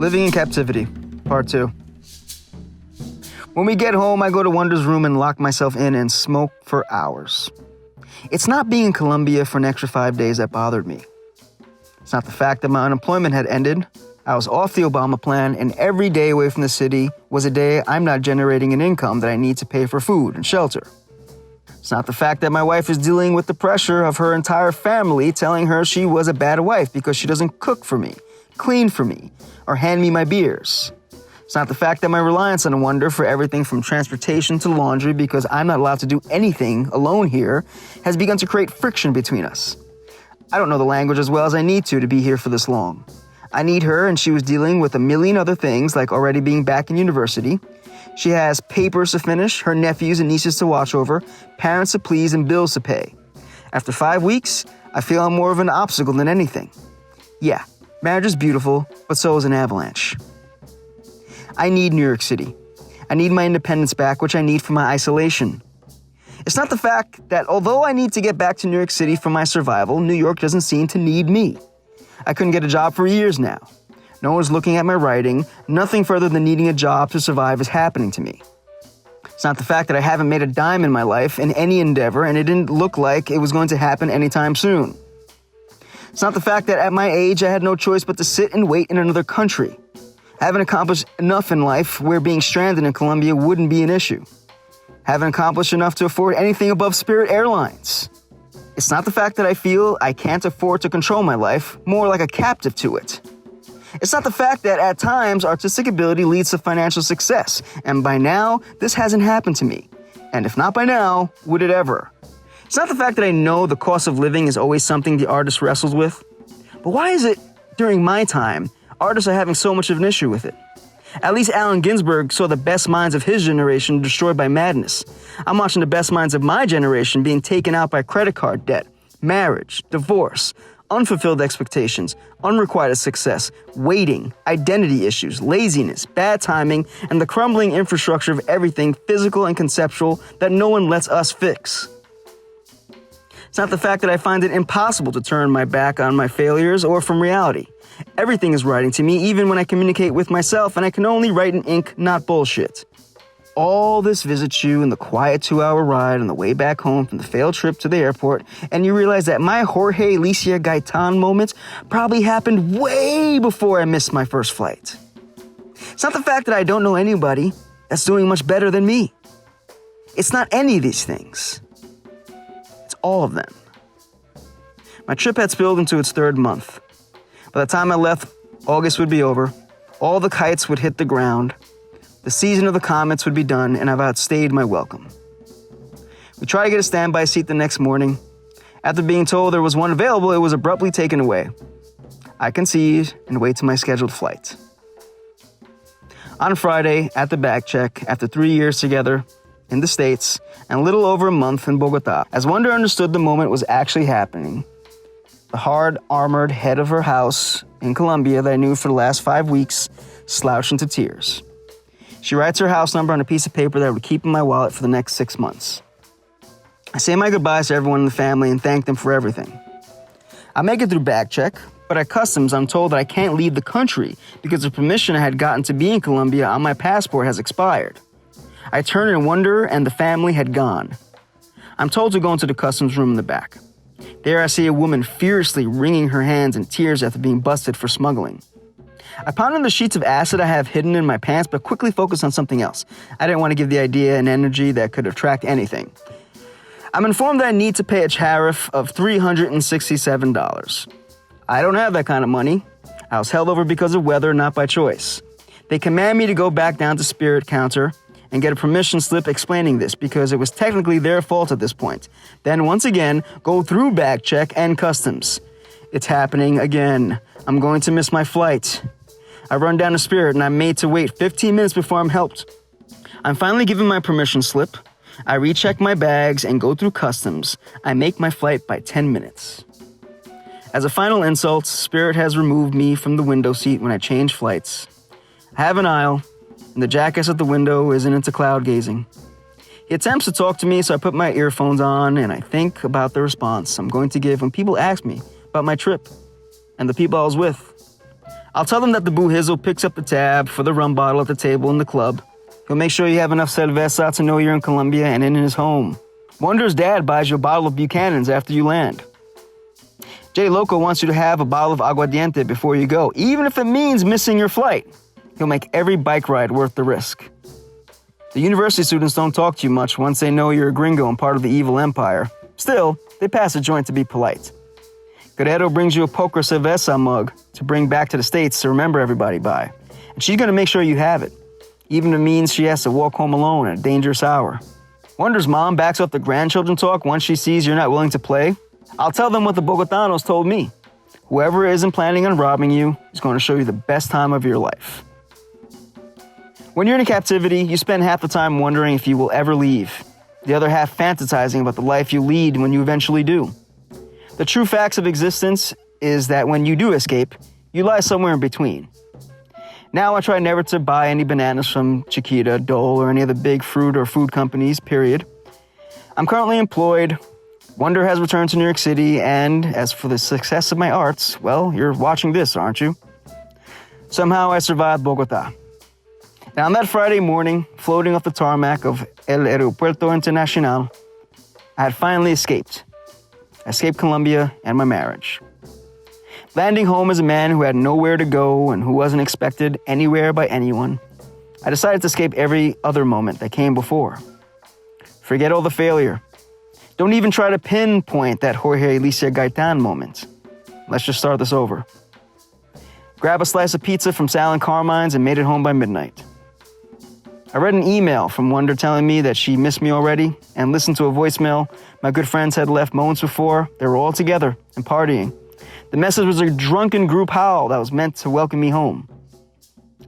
Living in Captivity, Part 2. When we get home, I go to Wonder's room and lock myself in and smoke for hours. It's not being in Colombia for an extra 5 days that bothered me. It's not the fact that my unemployment had ended. I was off the Obama plan, and every day away from the city was a day I'm not generating an income that I need to pay for food and shelter. It's not the fact that my wife is dealing with the pressure of her entire family telling her she was a bad wife because she doesn't cook for me, clean for me, or hand me my beers. It's not the fact that my reliance on Wonder for everything from transportation to laundry, because I'm not allowed to do anything alone here, has begun to create friction between us. I don't know the language as well as I need to be here for this long. I need her, and she was dealing with a million other things, like already being back in university. She has papers to finish, her nephews and nieces to watch over, parents to please, and bills to pay. After 5 weeks, I feel I'm more of an obstacle than anything. Yeah, marriage is beautiful, but so is an avalanche. I need New York City. I need my independence back, which I need for my isolation. It's not the fact that although I need to get back to New York City for my survival, New York doesn't seem to need me. I couldn't get a job for years now. No one's looking at my writing. Nothing further than needing a job to survive is happening to me. It's not the fact that I haven't made a dime in my life in any endeavor, and it didn't look like it was going to happen anytime soon. It's not the fact that at my age I had no choice but to sit and wait in another country. I haven't accomplished enough in life where being stranded in Colombia wouldn't be an issue. I haven't accomplished enough to afford anything above Spirit Airlines. It's not the fact that I feel I can't afford to control my life, more like a captive to it. It's not the fact that at times artistic ability leads to financial success, and by now, this hasn't happened to me. And if not by now, would it ever? It's not the fact that I know the cost of living is always something the artist wrestles with. But why is it, during my time, artists are having so much of an issue with it? At least Allen Ginsberg saw the best minds of his generation destroyed by madness. I'm watching the best minds of my generation being taken out by credit card debt, marriage, divorce, unfulfilled expectations, unrequited success, waiting, identity issues, laziness, bad timing, and the crumbling infrastructure of everything physical and conceptual that no one lets us fix. It's not the fact that I find it impossible to turn my back on my failures or from reality. Everything is writing to me, even when I communicate with myself, and I can only write in ink, not bullshit. All this visits you in the quiet 2-hour ride on the way back home from the failed trip to the airport, and you realize that my Jorge Alicia Gaitan moments probably happened way before I missed my first flight. It's not the fact that I don't know anybody that's doing much better than me. It's not any of these things. It's all of them. My trip had spilled into its 3rd month. By the time I left, August would be over, all the kites would hit the ground, the season of the comets would be done, and I've outstayed my welcome. We tried to get a standby seat the next morning. After being told there was one available, it was abruptly taken away. I concede and wait to my scheduled flight. On Friday, at the bag check, after 3 years together in the States and a little over a month in Bogota, as Wonder understood the moment was actually happening, the hard, armored head of her house in Colombia that I knew for the last 5 weeks slouched into tears. She writes her house number on a piece of paper that I would keep in my wallet for the next 6 months. I say my goodbyes to everyone in the family and thank them for everything. I make it through bag check, but at customs I'm told that I can't leave the country because the permission I had gotten to be in Colombia on my passport has expired. I turn and Wonder and the family had gone. I'm told to go into the customs room in the back. There I see a woman furiously wringing her hands in tears after being busted for smuggling. I pound on the sheets of acid I have hidden in my pants, but quickly focus on something else. I didn't want to give the idea an energy that could attract anything. I'm informed that I need to pay a tariff of $367. I don't have that kind of money. I was held over because of weather, not by choice. They command me to go back down to Spirit counter and get a permission slip explaining this because it was technically their fault at this point. Then once again, go through bag check and customs. It's happening again. I'm going to miss my flight. I run down to Spirit and I'm made to wait 15 minutes before I'm helped. I'm finally given my permission slip. I recheck my bags and go through customs. I make my flight by 10 minutes. As a final insult, Spirit has removed me from the window seat when I change flights. I have an aisle, and the jackass at the window isn't into cloud gazing. He attempts to talk to me, so I put my earphones on and I think about the response I'm going to give when people ask me about my trip and the people I was with. I'll tell them that the boohizzle picks up the tab for the rum bottle at the table in the club. He'll make sure you have enough cerveza to know you're in Colombia and in his home. Wonder's dad buys you a bottle of Buchanan's after you land. J Loco wants you to have a bottle of aguardiente before you go, even if it means missing your flight. He'll make every bike ride worth the risk. The university students don't talk to you much once they know you're a gringo and part of the evil empire. Still, they pass a joint to be polite. Guerrero brings you a poker cerveza mug to bring back to the States to remember everybody by. And she's going to make sure you have it, even if it means she has to walk home alone at a dangerous hour. Wonder's mom backs up the grandchildren talk once she sees you're not willing to play. I'll tell them what the Bogotanos told me. Whoever isn't planning on robbing you is going to show you the best time of your life. When you're in captivity, you spend half the time wondering if you will ever leave, the other half fantasizing about the life you lead when you eventually do. The true facts of existence is that when you do escape, you lie somewhere in between. Now I try never to buy any bananas from Chiquita, Dole, or any of the big fruit or food companies, period. I'm currently employed. Wonder has returned to New York City, and as for the success of my arts, well, you're watching this, aren't you? Somehow I survived Bogota. Now on that Friday morning, floating off the tarmac of El Aeropuerto Internacional, I had finally escaped. I escaped Colombia and my marriage. Landing home as a man who had nowhere to go and who wasn't expected anywhere by anyone, I decided to escape every other moment that came before. Forget all the failure. Don't even try to pinpoint that Jorge Alicia Gaitan moment. Let's just start this over. Grab a slice of pizza from Sal and Carmine's and made it home by midnight. I read an email from Wonder telling me that she missed me already and listened to a voicemail my good friends had left moments before. They were all together and partying. The message was a drunken group howl that was meant to welcome me home.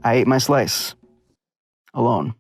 I ate my slice. Alone.